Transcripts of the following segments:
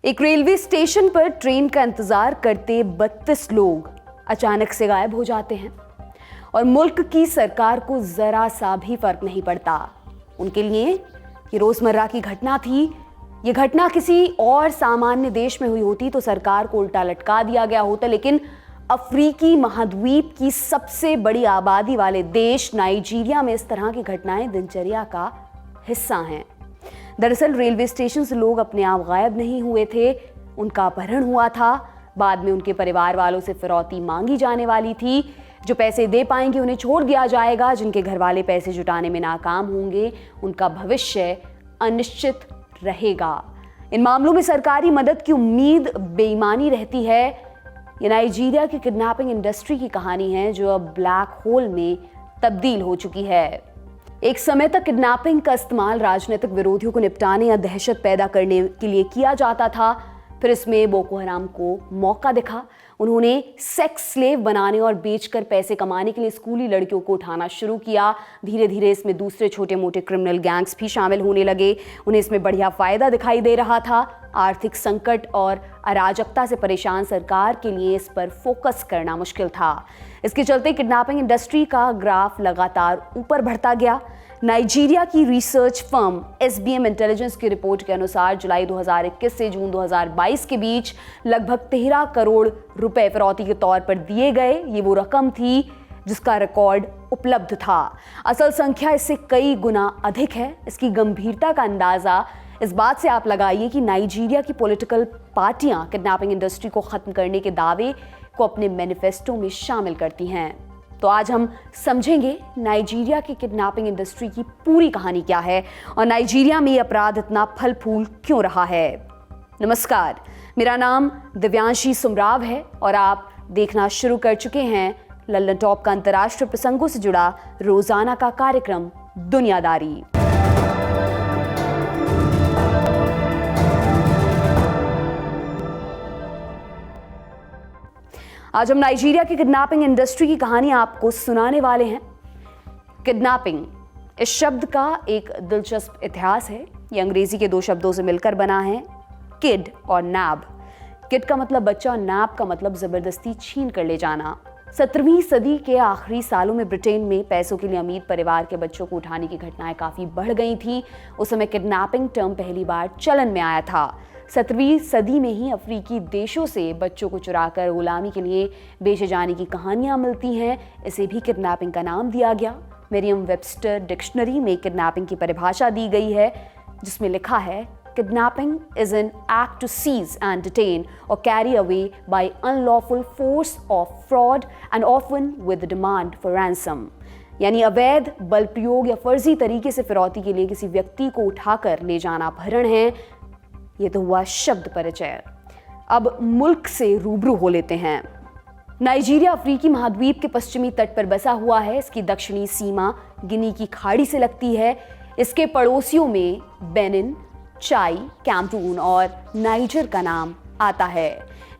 एक railway station पर train का इंतजार करते 32 लोग अचानक से गायब हो जाते हैं और मुल्क की सरकार को जरा सा भी फर्क नहीं पड़ता। उनके लिए ये रोजमर्रा की घटना थी। ये घटना किसी और सामान्य देश में हुई होती तो सरकार को उल्टा लटका दिया गया होता, लेकिन अफ्रीकी महाद्वीप की सबसे बड़ी आबादी वाले देश नाइजीरिया में इस तरह की घटनाएं दिनचर्या का हिस्सा हैं। दरअसल रेलवे स्टेशन से लोग अपने आप गायब नहीं हुए थे, उनका अपहरण हुआ था। बाद में उनके परिवार वालों से फिरौती मांगी जाने वाली थी। जो पैसे दे पाएंगे उन्हें छोड़ दिया जाएगा, जिनके घर वाले पैसे जुटाने में नाकाम होंगे उनका भविष्य अनिश्चित रहेगा। इन मामलों में सरकारी मदद की उम्मीद बेईमानी रहती है। ये नाइजीरिया की किडनैपिंग इंडस्ट्री की कहानी है जो अब ब्लैक होल में तब्दील हो चुकी है। एक समय तक किडनैपिंग का इस्तेमाल राजनीतिक विरोधियों को निपटाने या दहशत पैदा करने के लिए किया जाता था। फिर इसमें बोको हराम को मौका दिखा। उन्होंने सेक्स स्लेव बनाने और बेचकर पैसे कमाने के लिए स्कूली लड़कियों को उठाना शुरू किया। धीरे धीरे इसमें दूसरे छोटे मोटे क्रिमिनल गैंग्स भी शामिल होने लगे। उन्हें इसमें बढ़िया फायदा दिखाई दे रहा था। आर्थिक संकट और अराजकता से परेशान सरकार के लिए इस पर फोकस करना मुश्किल था। इसके चलते किडनैपिंग इंडस्ट्री का ग्राफ लगातार ऊपर बढ़ता गया। नाइजीरिया की रिसर्च फर्म SBM इंटेलिजेंस की रिपोर्ट के अनुसार जुलाई 2021 से जून 2022 के बीच लगभग 13 करोड़ रुपए फिरौती के तौर पर दिए गए। ये वो रकम थी जिसका रिकॉर्ड उपलब्ध था। असल संख्या इससे कई गुना अधिक है। इसकी गंभीरता का अंदाजा इस बात से आप लगाइए कि नाइजीरिया की पॉलिटिकल पार्टियां किडनैपिंग इंडस्ट्री को खत्म करने के दावे को अपने मैनिफेस्टो में शामिल करती हैं। तो आज हम समझेंगे नाइजीरिया की किडनैपिंग इंडस्ट्री की पूरी कहानी क्या है और नाइजीरिया में अपराध इतना फल फूल क्यों रहा है। नमस्कार, मेरा नाम दिव्यांशी सुमराव है और आप देखना शुरू कर चुके हैं लल्लन टॉप का अंतर्राष्ट्रीय प्रसंगों से जुड़ा रोजाना का कार्यक्रम दुनियादारी। आज हम नाइजीरिया की किडनैपिंग इंडस्ट्री की कहानी आपको सुनाने वाले हैं। किडनैपिंग इस शब्द का एक दिलचस्प इतिहास है। ये अंग्रेजी के 2 शब्दों से मिलकर बना है, किड और नैब। किड का मतलब बच्चा और नैब का मतलब जबरदस्ती छीन कर ले जाना। 17वीं सदी के आखिरी सालों में ब्रिटेन में पैसों के लिए अमीर परिवार के बच्चों को उठाने की घटनाएं काफी बढ़ गई थी। उस समय किडनैपिंग टर्म पहली बार चलन में आया था। 17वीं सदी में ही अफ्रीकी देशों से बच्चों को चुराकर गुलामी के लिए बेचे जाने की कहानियां मिलती हैं। इसे भी किडनैपिंग का नाम दिया गया। मेरियम वेबस्टर डिक्शनरी में किडनैपिंग की परिभाषा दी गई है, जिसमें लिखा है, kidnapping is an act to seize and detain or carry away by unlawful force of fraud and often with demand for ransom. यानी अवैध बल प्रयोग या फर्जी तरीके से फिरौती के लिए किसी व्यक्ति को उठाकर ले जाना अपहरण है। ये तो हुआ शब्द परिचय। अब मुल्क से रूबरू हो लेते हैं। नाइजीरिया अफ्रीकी महाद्वीप के पश्चिमी तट पर बसा हुआ है। इसकी दक्षिणी सीमा गिनी की खाड़ी से लगती है। इसके पड़ोसियों में बेनिन, चाई, कैमरून और नाइजर का नाम आता है।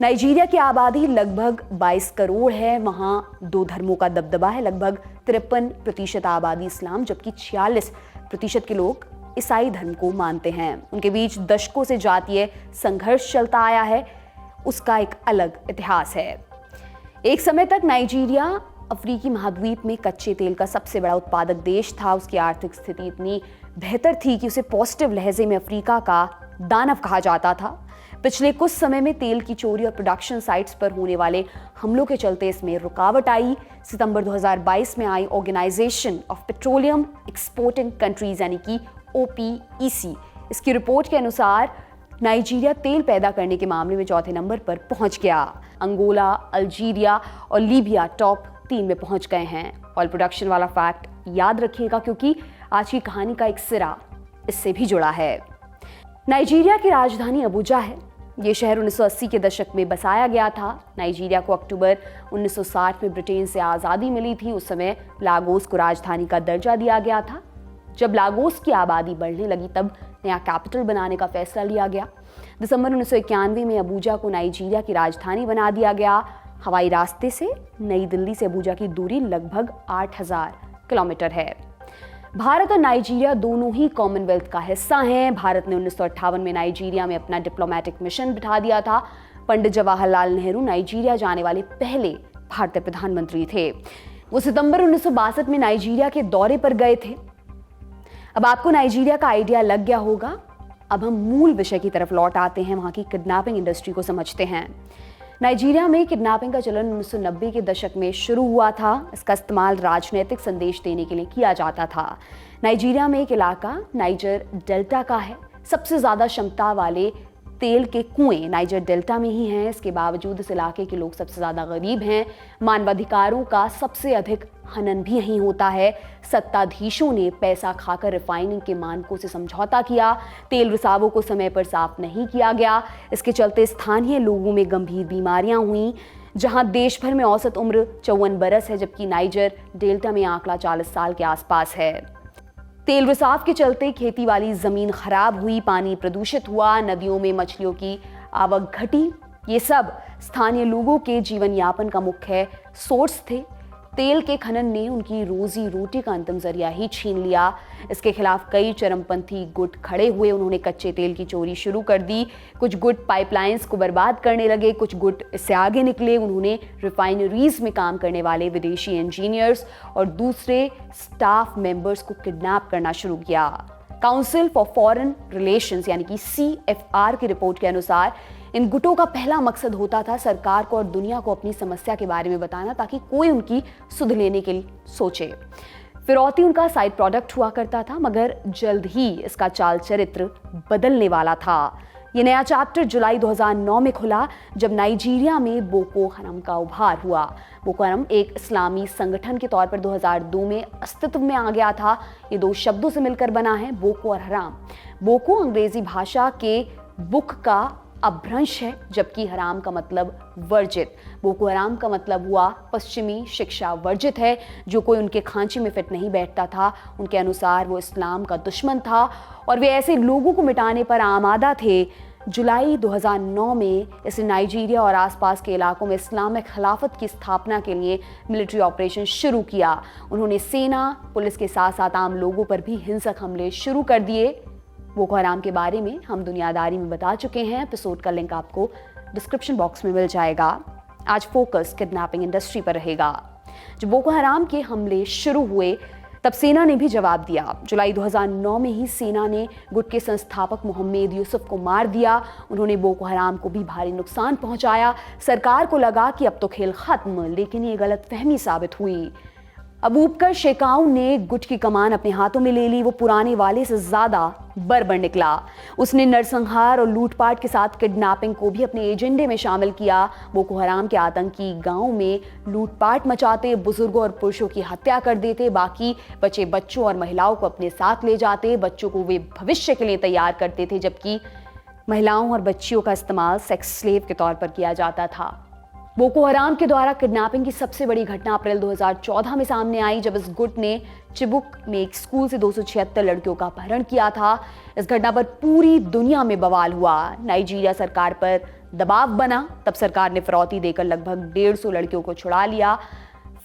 नाइजीरिया की आबादी लगभग 22 करोड़ है। वहां 2 धर्मों का दबदबा है। लगभग 53% आबादी इस्लाम जबकि 46% के लोग ईसाई धर्म को मानते हैं। उनके बीच दशकों से जातीय संघर्ष चलता आया है। उसका एक अलग इतिहास है। एक समय तक नाइजीरिया अफ्रीकी महाद्वीप में कच्चे तेल का सबसे बड़ा उत्पादक देश था। उसकी आर्थिक स्थिति इतनी बेहतर थी कि उसे पॉजिटिव लहजे में अफ्रीका का दानव कहा जाता था। पिछले कुछ समय में तेल की चोरी और प्रोडक्शन साइट्स पर होने वाले हमलों के चलते इसमें रुकावट आई। सितंबर 2022 में आई organisation of petroleum exporting countries यानी कि OPEC, इसकी रिपोर्ट के अनुसार नाइजीरिया तेल पैदा करने के मामले में 4थे नंबर पर पहुंच गया। अंगोला, अल्जीरिया और लीबिया टॉप 3 में पहुंच गए हैं। ऑयल प्रोडक्शन वाला फैक्ट याद रखिएगा क्योंकि आज की कहानी का एक सिरा इससे भी जुड़ा है। नाइजीरिया की राजधानी अबुजा है। ये शहर 1980 के दशक में बसाया गया था। नाइजीरिया को अक्टूबर 1960 में ब्रिटेन से आज़ादी मिली थी। उस समय लागोस को राजधानी का दर्जा दिया गया था। जब लागोस की आबादी बढ़ने लगी तब नया कैपिटल बनाने का फैसला लिया गया। दिसंबर 1991 में अबुजा को नाइजीरिया की राजधानी बना दिया गया। हवाई रास्ते से नई दिल्ली से अबुजा की दूरी लगभग 8000 किलोमीटर है। भारत और नाइजीरिया दोनों ही कॉमनवेल्थ का हिस्सा हैं। भारत ने 1958 में नाइजीरिया में अपना डिप्लोमेटिक मिशन बिठा दिया था। पंडित जवाहरलाल नेहरू नाइजीरिया जाने वाले पहले भारतीय प्रधानमंत्री थे। वो सितंबर 1962 में नाइजीरिया के दौरे पर गए थे। अब आपको नाइजीरिया का आइडिया लग गया होगा। अब हम मूल विषय की तरफ लौट आते हैं, वहां की किडनैपिंग इंडस्ट्री को समझते हैं। नाइजीरिया में किडनैपिंग का चलन 1990 के दशक में शुरू हुआ था। इसका इस्तेमाल राजनीतिक संदेश देने के लिए किया जाता था। नाइजीरिया में एक इलाका नाइजर डेल्टा का है। सबसे ज्यादा क्षमता वाले तेल के कुएं नाइजर डेल्टा में ही हैं। इसके बावजूद इस इलाके के लोग सबसे ज्यादा गरीब हैं। मानवाधिकारों का सबसे अधिक हनन भी यहीं होता है। सत्ताधीशों ने पैसा खाकर रिफाइनिंग के मानकों से समझौता किया। तेल रिसावों को समय पर साफ नहीं किया गया। इसके चलते स्थानीय लोगों में गंभीर बीमारियां हुई। जहां देश भर में औसत उम्र 54 बरस है, जबकि नाइजर डेल्टा में आंकड़ा 40 साल के आसपास है। तेल रिसाव के चलते खेती वाली जमीन खराब हुई, पानी प्रदूषित हुआ, नदियों में मछलियों की आवक घटी। ये सब स्थानीय लोगों के जीवन यापन का मुख्य सोर्स थे। तेल के खनन ने उनकी रोजी रोटी का अंतिम जरिया ही छीन लिया। इसके खिलाफ कई चरमपंथी गुट खड़े हुए। उन्होंने कच्चे तेल की चोरी शुरू कर दी। कुछ गुट पाइपलाइंस को बर्बाद करने लगे, कुछ गुट इससे आगे निकले। उन्होंने रिफाइनरीज में काम करने वाले विदेशी इंजीनियर्स और दूसरे स्टाफ मेंबर्स को किडनैप करना शुरू किया। काउंसिल फॉर फॉरेन रिलेशंस यानी कि CFR की रिपोर्ट के अनुसार इन गुटों का पहला मकसद होता था सरकार को और दुनिया को अपनी समस्या के बारे में बताना, ताकि कोई उनकी सुध लेने के लिए सोचे। फिरौती उनका साइड प्रोडक्ट हुआ करता था, मगर जल्द ही इसका चाल चरित्र बदलने वाला था। ये नया चैप्टर जुलाई 2009 में खुला, जब नाइजीरिया में बोको हराम का उभार हुआ। बोको हराम एक इस्लामी संगठन के तौर पर 2002 में अस्तित्व में आ गया था। ये दो शब्दों से मिलकर बना है, बोको और हराम। बोको अंग्रेजी भाषा के बुक का अपभ्रंश है, जबकि हराम का मतलब वर्जित। बोको हराम का मतलब हुआ पश्चिमी शिक्षा वर्जित है। जो कोई उनके खांचे में फिट नहीं बैठता था, उनके अनुसार वो इस्लाम का दुश्मन था और वे ऐसे लोगों को मिटाने पर आमादा थे। जुलाई 2009 में इसने नाइजीरिया और आसपास के इलाकों में इस्लामिक खिलाफत की स्थापना के लिए मिलिट्री ऑपरेशन शुरू किया। उन्होंने सेना, पुलिस के साथ साथ आम लोगों पर भी हिंसक हमले शुरू कर दिए। बोको हराम के बारे में हम दुनियादारी में बता चुके हैं। एपिसोड का लिंक आपको डिस्क्रिप्शन बॉक्स में मिल जाएगा। आज फोकस किडनैपिंग इंडस्ट्री पर रहेगा। जब बोको हराम के हमले शुरू हुए, तब सेना ने भी जवाब दिया। जुलाई 2009 में ही सेना ने गुट के संस्थापक मोहम्मद यूसुफ को मार दिया। उन्होंने बोको हराम को भी भारी नुकसान पहुंचाया। सरकार को लगा कि अब तो खेल खत्म, लेकिन ये गलतफहमी साबित हुई। अब ऊबकर शेकाऊ ने गुट की कमान अपने हाथों में ले ली। वो पुराने वाले से ज्यादा बर्बर निकला। उसने नरसंहार और लूटपाट के साथ किडनैपिंग को भी अपने एजेंडे में शामिल किया। बोको हराम के आतंकी गांव में लूटपाट मचाते, बुजुर्गों और पुरुषों की हत्या कर देते, बाकी बचे बच्चों और महिलाओं को अपने साथ ले जाते। बच्चों को वे भविष्य के लिए तैयार करते थे, जबकि महिलाओं और बच्चियों का इस्तेमाल सेक्स स्लेव के तौर पर किया जाता था। बोको हराम के द्वारा किडनैपिंग की सबसे बड़ी घटना अप्रैल 2014 में सामने आई, जब इस गुट ने चिबुक में एक स्कूल से 276 लड़कियों का अपहरण किया था। इस घटना पर पूरी दुनिया में बवाल हुआ। नाइजीरिया सरकार पर दबाव बना। तब सरकार ने फिरौती देकर लगभग 150 लड़कियों को छुड़ा लिया।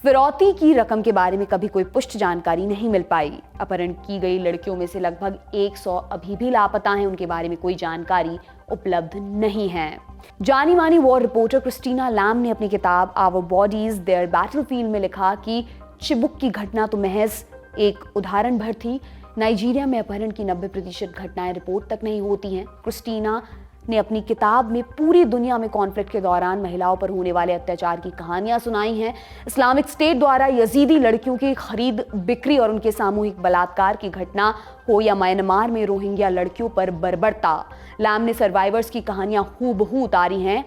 फिरौती की रकम के बारे में कभी कोई पुष्ट जानकारी नहीं मिल पाई। अपहरण की गई लड़कियों में से लगभग 100 अभी भी लापता हैं। उनके बारे में कोई जानकारी उपलब्ध नहीं है। जानी मानी वॉर रिपोर्टर क्रिस्टीना लैम ने अपनी किताब आवर बॉडीज देयर बैटलफील्ड में लिखा कि चिबुक की घटना तो महज एक उदाहरण भर थी। नाइजीरिया में अपहरण की 90% घटनाएं रिपोर्ट तक नहीं होती हैं। क्रिस्टीना ने अपनी किताब में पूरी दुनिया में कॉन्फ्लिक्ट के दौरान महिलाओं पर होने वाले अत्याचार की कहानियां सुनाई हैं। इस्लामिक स्टेट द्वारा यजीदी लड़कियों की खरीद बिक्री और उनके सामूहिक बलात्कार की घटना हो, या म्यांमार में रोहिंग्या लड़कियों पर बर्बरता, लैम ने सर्वाइवर्स की कहानियां हूबहू उतारी हैं।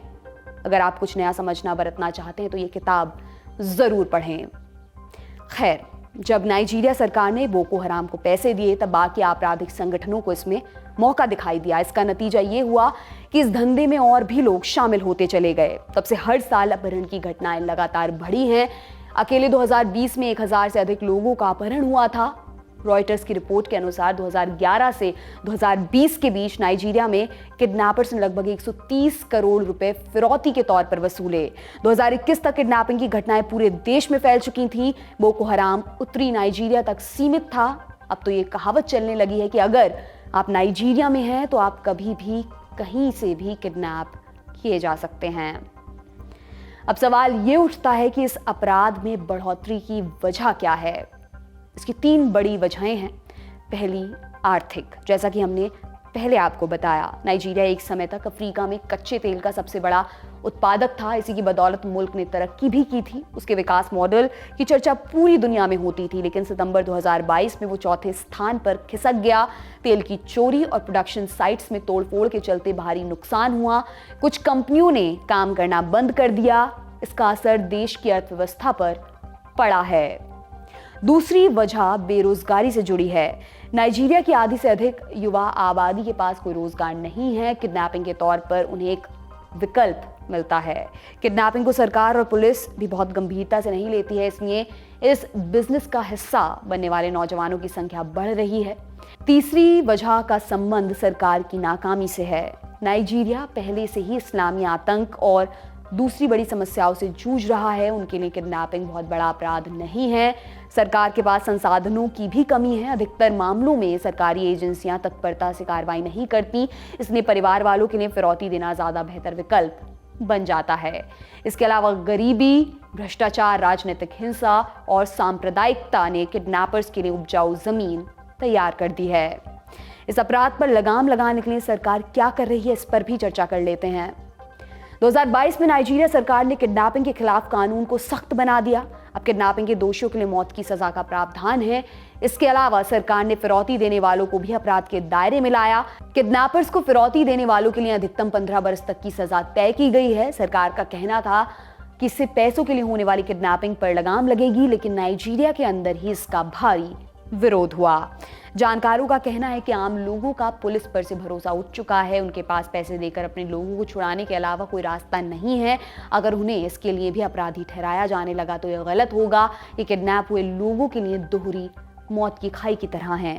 अगर आप कुछ नया समझना बरतना चाहते हैं तो ये किताब जरूर पढ़ें। खैर, जब नाइजीरिया सरकार ने बोको हराम को पैसे दिए, तब बाकी आपराधिक संगठनों को इसमें मौका दिखाई दिया। इसका नतीजा ये हुआ कि इस धंधे में और भी लोग शामिल होते चले गए। तब से हर साल अपहरण की घटनाएं लगातार बढ़ी हैं। अकेले 2020 में 1000 से अधिक लोगों का अपहरण हुआ था। रॉयटर्स की रिपोर्ट के अनुसार 2011 से 2020 के बीच नाइजीरिया में किडनैपर्स ने लगभग 130 करोड़ रुपए फिरौती के तौर पर वसूले। 2021 तक किडनैपिंग की घटनाएं पूरे देश में फैल चुकी थीं। बोको हराम उत्तरी नाइजीरिया तक सीमित था। अब तो ये कहावत चलने लगी है कि अगर आप नाइजीरिया में हैं तो आप कभी भी कहीं से भी किडनैप किए जा सकते हैं। अब सवाल ये उठता है कि इस अपराध में बढ़ोतरी की वजह क्या है। इसकी 3 बड़ी वजहें हैं। पहली, आर्थिक। जैसा कि हमने पहले आपको बताया, नाइजीरिया एक समय तक अफ्रीका में कच्चे तेल का सबसे बड़ा उत्पादक था। इसी की बदौलत मुल्क ने तरक्की भी की थी। उसके विकास मॉडल की चर्चा पूरी दुनिया में होती थी, लेकिन सितंबर 2022 में वो चौथे स्थान पर खिसक गया। तेल की चोरी और प्रोडक्शन साइट्स में तोड़फोड़ के चलते भारी नुकसान हुआ। कुछ कंपनियों ने काम करना बंद कर दिया। इसका असर देश की अर्थव्यवस्था पर पड़ा है। दूसरी वजह बेरोजगारी से जुड़ी है। नाइजीरिया की आधी से अधिक युवा आबादी के पास कोई रोजगार नहीं है। किडनैपिंग के तौर पर उन्हें एक विकल्प मिलता है। किडनैपिंग को सरकार और पुलिस भी बहुत गंभीरता से नहीं लेती है, इसलिए इस बिजनेस का हिस्सा बनने वाले नौजवानों की संख्या बढ़ रही है। तीसरी वजह का संबंध सरकार की नाकामी से है। नाइजीरिया पहले से ही इस्लामी आतंक और दूसरी बड़ी समस्याओं से जूझ रहा है। उनके लिए किडनैपिंग बहुत बड़ा अपराध नहीं है। सरकार के पास संसाधनों की भी कमी है। अधिकतर मामलों में सरकारी एजेंसियां तत्परता से कार्रवाई नहीं करती, इसलिए परिवार वालों के लिए फिरौती देना ज्यादा बेहतर विकल्प बन जाता है। इसके अलावा गरीबी, भ्रष्टाचार, राजनीतिक हिंसा और सांप्रदायिकता ने किडनैपर्स के लिए उपजाऊ जमीन तैयार कर दी है। इस अपराध पर लगाम लगाने के लिए सरकार क्या कर रही है, इस पर भी चर्चा कर लेते हैं। 2022 में नाइजीरिया सरकार ने किडनैपिंग के खिलाफ कानून को सख्त बना दिया। अब किडनैपिंग के दोषियों के लिए मौत की सजा का प्रावधान है। इसके अलावा सरकार ने फिरौती देने वालों को भी अपराध के दायरे में लाया। किडनैपर्स को फिरौती देने वालों के लिए अधिकतम 15 बरस तक की सजा तय की गई है। सरकार का कहना था कि इससे पैसों के लिए होने वाली किडनैपिंग पर लगाम लगेगी, लेकिन नाइजीरिया के अंदर ही इसका भारी विरोध हुआ। जानकारों का कहना है कि आम लोगों का पुलिस पर से भरोसा उठ चुका है। उनके पास पैसे देकर अपने लोगों को छुड़ाने के अलावा कोई रास्ता नहीं है। अगर उन्हें इसके लिए भी अपराधी ठहराया जाने लगा तो यह गलत होगा। ये किडनैप हुए लोगों के लिए दोहरी मौत की खाई की तरह है।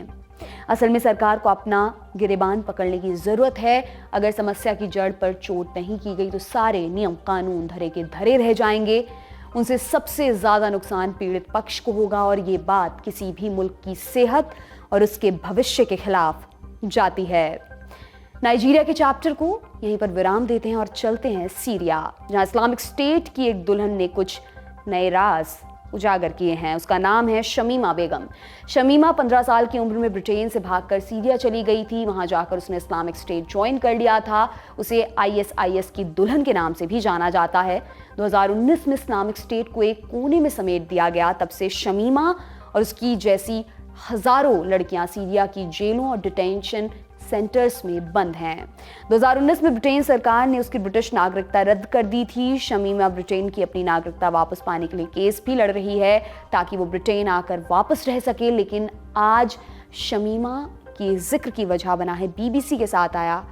असल में सरकार को अपना गिरेबान पकड़ने की जरूरत है। अगर समस्या की जड़ पर चोट नहीं की गई तो सारे नियम कानून धरे के धरे रह जाएंगे। उनसे सबसे ज्यादा नुकसान पीड़ित पक्ष को होगा और ये बात किसी भी मुल्क की सेहत और उसके भविष्य के खिलाफ जाती है। नाइजीरिया के चैप्टर को यहीं पर विराम देते हैं और चलते हैं सीरिया, जहां इस्लामिक स्टेट की एक दुल्हन ने कुछ नए राज उजागर किए हैं। उसका नाम है शमीमा बेगम। शमीमा 15 साल की उम्र में ब्रिटेन से भागकर सीरिया चली गई थी। वहां जाकर उसने इस्लामिक स्टेट ज्वाइन कर लिया था। उसे ISIS की दुल्हन के नाम से भी जाना जाता है। 2019 में इस्लामिक स्टेट को एक कोने में समेट दिया गया। तब से शमीमा और उसकी जैसी हजारों लड़कियां सीरिया की जेलों और डिटेंशन सेंटर्स में बंद हैं। 2019 में ब्रिटेन सरकार ने उसकी ब्रिटिश नागरिकता रद्द कर दी थी। शमीमा ब्रिटेन की अपनी नागरिकता वापस पाने के लिए केस भी लड़ रही है ताकि वो ब्रिटेन आकर वापस रह सके। लेकिन आज शमीमा की जिक्र की वजह बना है BBC के साथ आया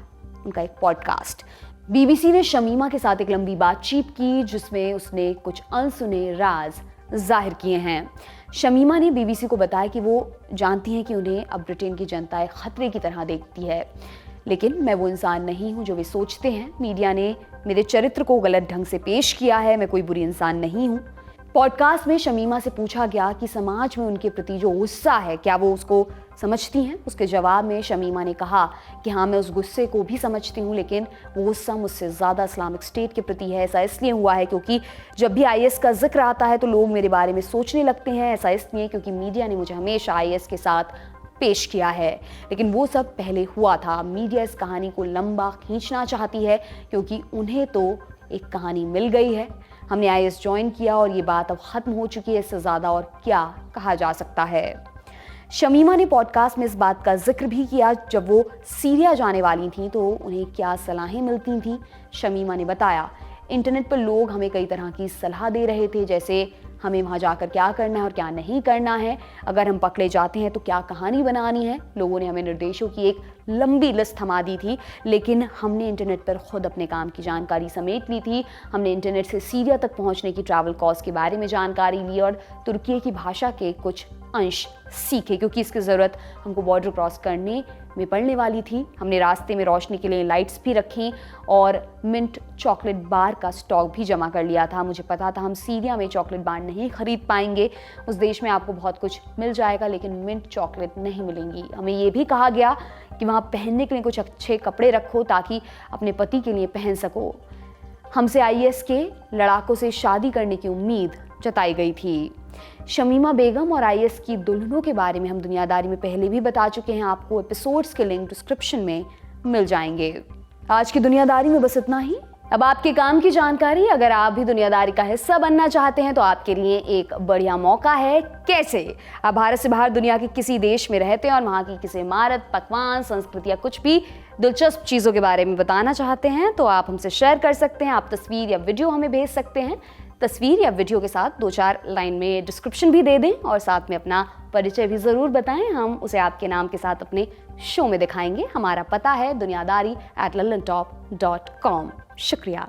उनका एक पॉडकास्ट। BBC ने शमीमा के साथ एक लंबी बातचीत की जिसमें उसने कुछ अनसुने राज जाहिर किए हैं। शमीमा ने BBC को बताया कि वो जानती हैं कि उन्हें अब ब्रिटेन की जनता एक खतरे की तरह देखती है, लेकिन मैं वो इंसान नहीं हूं जो वे सोचते हैं। मीडिया ने मेरे चरित्र को गलत ढंग से पेश किया है। मैं कोई बुरी इंसान नहीं हूं। पॉडकास्ट में शमीमा से पूछा गया कि समाज में उनके प्रति जो गुस्सा है क्या वो उसको समझती हैं। उसके जवाब में शमीमा ने कहा कि हाँ, मैं उस गुस्से को भी समझती हूँ, लेकिन वो गुस्सा मुझसे ज़्यादा इस्लामिक स्टेट के प्रति है। ऐसा इसलिए हुआ है क्योंकि जब भी IS का जिक्र आता है तो लोग मेरे बारे में सोचने लगते हैं। ऐसा इसलिए क्योंकि मीडिया ने मुझे हमेशा IS के साथ पेश किया है, लेकिन वो सब पहले हुआ था। मीडिया इस कहानी को लंबा खींचना चाहती है क्योंकि उन्हें तो एक कहानी मिल गई है। हमने IS ज्वाइन किया और ये बात अब ख़त्म हो चुकी है। इससे ज़्यादा और क्या कहा जा सकता है। शमीमा ने पॉडकास्ट में इस बात का जिक्र भी किया जब वो सीरिया जाने वाली थी तो उन्हें क्या सलाहें मिलती थी। शमीमा ने बताया, इंटरनेट पर लोग हमें कई तरह की सलाह दे रहे थे, जैसे हमें वहाँ जाकर क्या करना है और क्या नहीं करना है, अगर हम पकड़े जाते हैं तो क्या कहानी बनानी है। लोगों ने हमें निर्देशों की एक लंबी लिस्ट थमा दी थी, लेकिन हमने इंटरनेट पर खुद अपने काम की जानकारी समेट ली थी। हमने इंटरनेट से सीरिया तक पहुँचने की ट्रैवल कॉस्ट के बारे में जानकारी ली और तुर्की की भाषा के कुछ अंश सीखे, क्योंकि इसकी ज़रूरत हमको बॉर्डर क्रॉस करने में पड़ने वाली थी। हमने रास्ते में रोशनी के लिए लाइट्स भी रखी और मिंट चॉकलेट बार का स्टॉक भी जमा कर लिया था। मुझे पता था हम सीरिया में चॉकलेट बार नहीं खरीद पाएंगे। उस देश में आपको बहुत कुछ मिल जाएगा लेकिन मिंट चॉकलेट नहीं मिलेंगी। हमें ये भी कहा गया कि वहाँ पहनने के लिए कुछ अच्छे कपड़े रखो ताकि अपने पति के लिए पहन सको। हमसे आईएस के लड़ाकों से शादी करने की उम्मीद जताई गई थी। शमीमा बेगम और आईएस की दुल्हनों के बारे में हम दुनियादारी में पहले भी बता चुके हैं। आपको एपिसोड्स के लिंक डिस्क्रिप्शन में मिल जाएंगे। आज की दुनियादारी में बस इतना ही। अब आपके काम की जानकारी, अगर आप भी दुनियादारी का हिस्सा बनना चाहते हैं तो आपके लिए एक बढ़िया मौका है। कैसे? आप भारत से बाहर दुनिया के किसी देश में रहते हैं और वहाँ की किसी इमारत, पकवान, संस्कृति या कुछ भी दिलचस्प चीज़ों के बारे में बताना चाहते हैं तो आप हमसे शेयर कर सकते हैं। आप तस्वीर या वीडियो हमें भेज सकते हैं। तस्वीर या वीडियो के साथ 2-4 लाइन में डिस्क्रिप्शन भी दे दें और साथ में अपना परिचय भी ज़रूर बताएं। हम उसे आपके नाम के साथ अपने शो में दिखाएंगे। हमारा पता है दुनियादारी@london top.com। शुक्रिया।